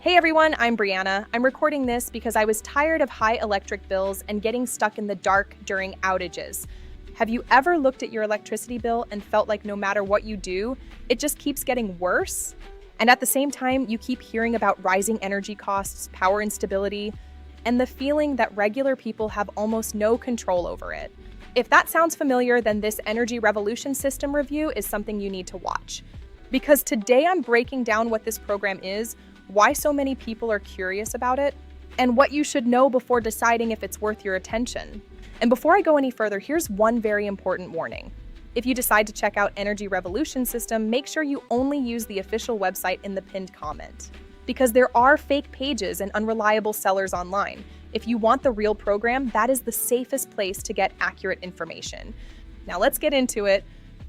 Hey everyone, I'm Brianna. I'm recording this because I was tired of high electric bills and getting stuck in the dark during outages. Have you ever looked at your electricity bill and felt like no matter what you do, it just keeps getting worse? And at the same time, you keep hearing about rising energy costs, power instability, and the feeling that regular people have almost no control over it. If that sounds familiar, then this Energy Revolution System review is something you need to watch. Because today I'm breaking down what this program is, why so many people are curious about it, and what you should know before deciding if it's worth your attention. And before I go any further, here's one very important warning. If you decide to check out Energy Revolution System, make sure you only use the official website in the pinned comment. Because there are fake pages and unreliable sellers online. If you want the real program, that is the safest place to get accurate information. Now let's get into it.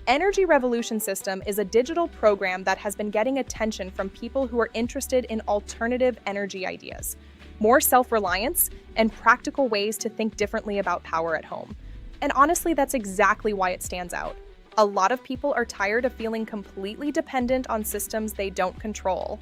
Energy Revolution System is a digital program that has been getting attention from people who are interested in alternative energy ideas, more self-reliance, and practical ways to think differently about power at home. And honestly, that's exactly why it stands out. A lot of people are tired of feeling completely dependent on systems they don't control,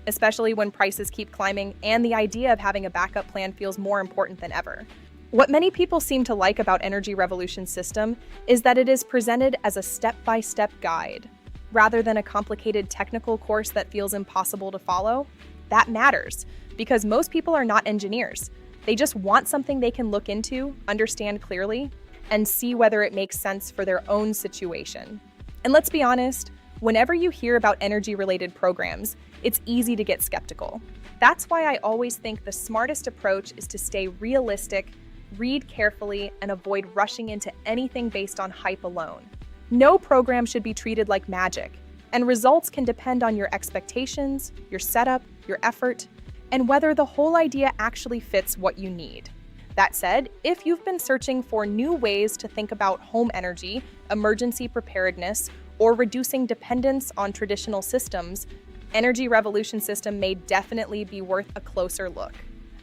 especially when prices keep climbing and the idea of having a backup plan feels more important than ever. What many people seem to like about Energy Revolution System is that it is presented as a step-by-step guide, rather than a complicated technical course that feels impossible to follow. That matters, because most people are not engineers. They just want something they can look into, understand clearly, and see whether it makes sense for their own situation. And let's be honest, whenever you hear about energy-related programs, it's easy to get skeptical. That's why I always think the smartest approach is to stay realistic, read carefully, and avoid rushing into anything based on hype alone. No program should be treated like magic, and results can depend on your expectations, your setup, your effort, and whether the whole idea actually fits what you need. That said, if you've been searching for new ways to think about home energy, emergency preparedness, or reducing dependence on traditional systems, Energy Revolution System may definitely be worth a closer look.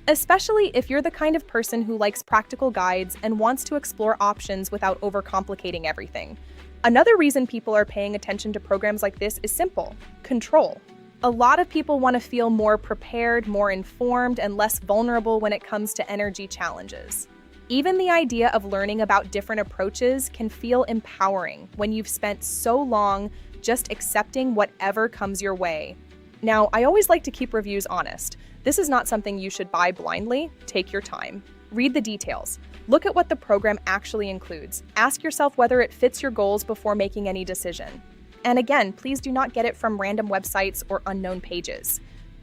Especially if you're the kind of person who likes practical guides and wants to explore options without overcomplicating everything. Another reason people are paying attention to programs like this is simple: control. A lot of people want to feel more prepared, more informed, and less vulnerable when it comes to energy challenges. Even the idea of learning about different approaches can feel empowering when you've spent so long just accepting whatever comes your way. Now, I always like to keep reviews honest. This is not something you should buy blindly. Take your time. Read the details. Look at what the program actually includes. Ask yourself whether it fits your goals before making any decision. And again, please do not get it from random websites or unknown pages.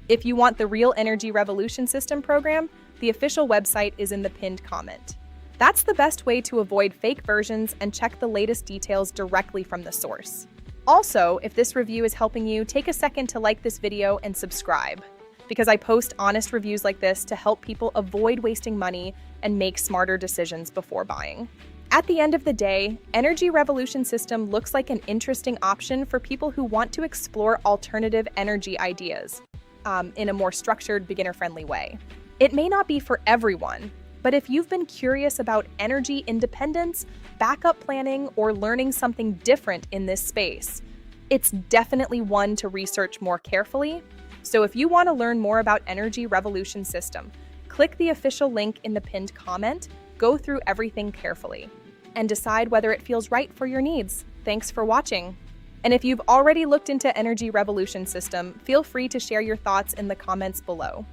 If you want the real Energy Revolution System program, the official website is in the pinned comment. That's the best way to avoid fake versions and check the latest details directly from the source. Also, if this review is helping you, take a second to like this video and subscribe, because I post honest reviews like this to help people avoid wasting money and make smarter decisions before buying. At the end of the day, Energy Revolution System looks like an interesting option for people who want to explore alternative energy ideas in a more structured, beginner-friendly way. It may not be for everyone, but if you've been curious about energy independence, backup planning, or learning something different in this space, it's definitely one to research more carefully. So if you want to learn more about Energy Revolution System, click the official link in the pinned comment, go through everything carefully, and decide whether it feels right for your needs. Thanks for watching. And if you've already looked into Energy Revolution System, feel free to share your thoughts in the comments below.